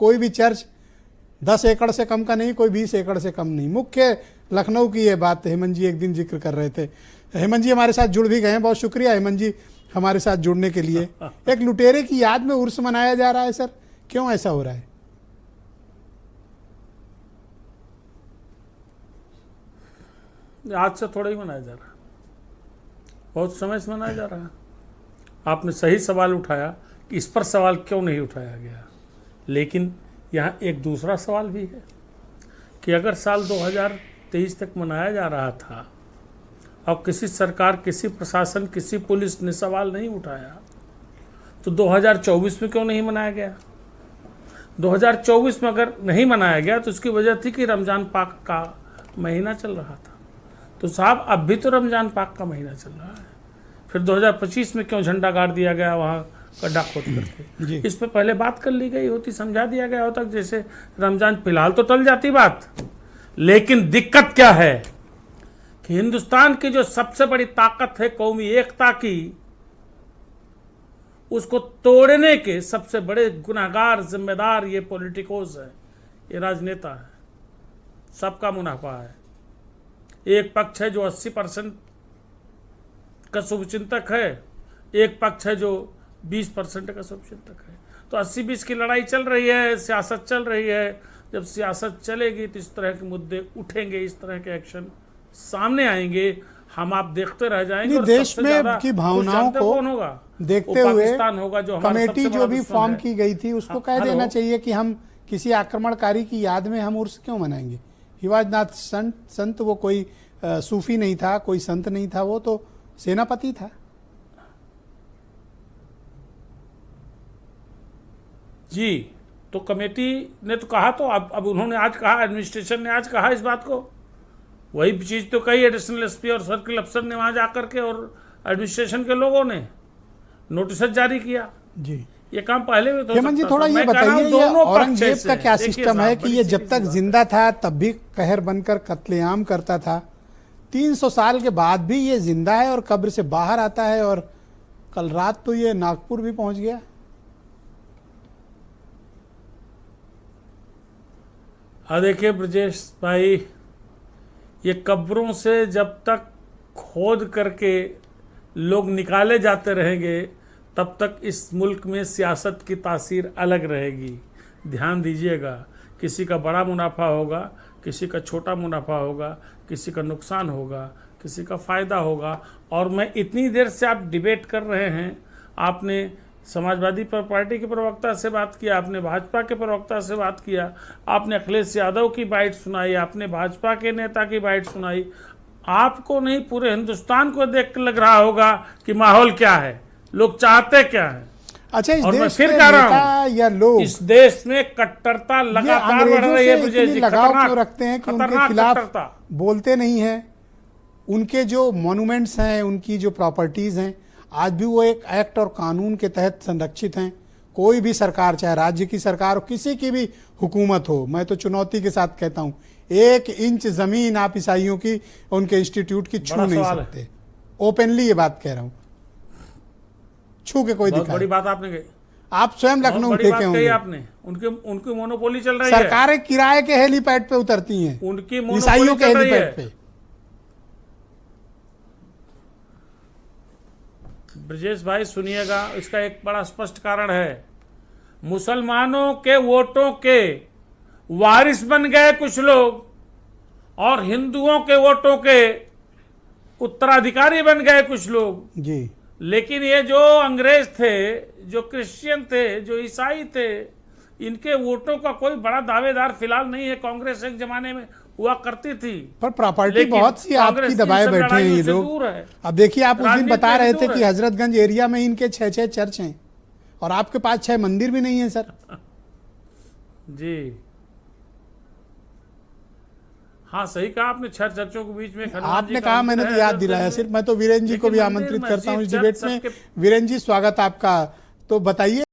कोई भी चर्च 10 एकड़ से कम का नहीं, कोई 20 एकड़ से कम नहीं। मुख्य लखनऊ की ये बात हेमंत जी एक दिन जिक्र कर रहे थे। हेमंत जी हमारे साथ जुड़ भी गए हैं, बहुत शुक्रिया हेमंत जी हमारे साथ जुड़ने के लिए। एक लुटेरे की याद में उर्स मनाया जा रहा है सर, क्यों ऐसा हो रहा है? आज से थोड़ा ही मनाया जा रहा है, बहुत समय से मनाया जा रहा है। आपने सही सवाल उठाया कि इस पर सवाल क्यों नहीं उठाया गया, लेकिन यहाँ एक दूसरा सवाल भी है कि अगर साल 2023 तक मनाया जा रहा था और किसी सरकार, किसी प्रशासन, किसी पुलिस ने सवाल नहीं उठाया, तो 2024 में क्यों नहीं मनाया गया? 2024 में अगर नहीं मनाया गया तो उसकी वजह थी कि रमज़ान पाक का महीना चल रहा था। तो साहब अब भी तो रमज़ान पाक का महीना चल रहा है, फिर 2025 में क्यों झंडा गाड़ दिया गया वहाँ गड्ढा खोद करके? इस पे पहले बात कर ली गई होती, समझा दिया गया होता, जैसे रमज़ान फिलहाल तो टल जाती बात। लेकिन दिक्कत क्या है कि हिंदुस्तान की जो सबसे बड़ी ताकत है कौमी एकता की, उसको तोड़ने के सबसे बड़े गुनहगार, जिम्मेदार ये पॉलिटिकोस है, ये राजनेता है। सबका मुनाफा है। एक पक्ष है जो 80% का शुभचिंतक है, एक पक्ष है जो 20% का शुभचिंतक है। तो 80-20 की लड़ाई चल रही है, सियासत चल रही है। जब सियासत चलेगी तो इस तरह के मुद्दे उठेंगे, इस तरह के एक्शन सामने आएंगे, हम आप देखते रह जाएंगे। और देश में की भावनाओं को कौन होगा? देखते हुए पाकिस्तान होगा, जो कमेटी जो भी फॉर्म की गई थी उसको कह देना चाहिए कि हम किसी आक्रमणकारी की याद में हम उर्स क्यों मनाएंगे। ही वाज नॉट संत, वो कोई सूफी नहीं था, कोई संत नहीं था, वो तो सेनापति था। जी, तो कमेटी ने तो कहा, तो अब उन्होंने आज कहा, एडमिनिस्ट्रेशन ने आज कहा इस बात को। वही चीज़ तो कही एडिशनल एसपी और सर्किल अफसर ने वहाँ जाकर के, और एडमिनिस्ट्रेशन के लोगों ने नोटिस जारी किया। जी, ये काम पहले भी तो हेमंत जी थोड़ा ये बताइए, ये औरंगजेब का क्या सिस्टम है कि ये जब तक जिंदा था तब भी कहर बनकर कत्लेआम करता था, 300 साल के बाद भी ये जिंदा है और कब्र से बाहर आता है, और कल रात तो ये नागपुर भी पहुंच गया। देखिए ब्रजेश भाई, ये कब्रों से जब तक खोद करके लोग निकाले जाते रहेंगे तब तक इस मुल्क में सियासत की तासीर अलग रहेगी। ध्यान दीजिएगा, किसी का बड़ा मुनाफा होगा, किसी का छोटा मुनाफा होगा, किसी का नुकसान होगा, किसी का फ़ायदा होगा। और मैं इतनी देर से आप डिबेट कर रहे हैं, आपने समाजवादी पार्टी के प्रवक्ता से बात किया, आपने भाजपा के प्रवक्ता से बात किया, आपने अखिलेश यादव की बाइट सुनाई, आपने भाजपा के नेता की बाइट सुनाई। आपको नहीं, पूरे हिंदुस्तान को देख कर लग रहा होगा कि माहौल क्या है, लोग चाहते क्या है। अच्छा, इस और देश मैं फिर के कह रहा नेता या लोग इस देश में कट्टरता लगातार बढ़ रही है। मुझे लगाव क्यों रखते हैं कि उनके खिलाफ बोलते नहीं है? उनके जो मॉन्यूमेंट्स हैं, उनकी जो प्रॉपर्टीज हैं, आज भी वो एक एक्ट और कानून के तहत संरक्षित हैं। कोई भी सरकार, चाहे राज्य की सरकार हो, किसी की भी हुकूमत हो, मैं तो चुनौती के साथ कहता हूं, 1 इंच जमीन आप ईसाइयों की, उनके इंस्टीट्यूट की छू नहीं सकते। ओपनली ये बात कह रहा हूं, छू के कोई दिखाए। बड़ी बात आपने कही, आप स्वयं लखनऊ के होंगे, आपने उनकी मोनोपोली चल रही है। सरकारें किराए के हेलीपैड पे उतरती हैं, उनकी ईसाइयों के हेलीपैड पे। ब्रजेश भाई सुनिएगा, इसका एक बड़ा स्पष्ट कारण है। मुसलमानों के वोटों के वारिस बन गए कुछ लोग, और हिंदुओं के वोटों के उत्तराधिकारी बन गए कुछ लोग। जी, लेकिन ये जो अंग्रेज थे, जो क्रिश्चियन थे, जो ईसाई थे, इनके वोटों का कोई बड़ा दावेदार फिलहाल नहीं है। कांग्रेस एक जमाने में हुआ करती थी, पर प्रॉपर्टी बहुत सी आपकी दबाए बैठे हैं ये लोग। अब देखिए, आप उस दिन बता रहे थे कि हजरतगंज एरिया में इनके 6 चर्च हैं, और आपके पास 6 मंदिर भी नहीं है सर। जी हाँ, सही कहा आपने, 6 चर्चों के बीच में आपने कहा, मैंने तो याद दिलाया सिर्फ। मैं तो वीरेंद्र जी को भी आमंत्रित करता हूँ इस डिबेट में। वीरेंद्र जी, स्वागत आपका। तो बताइए।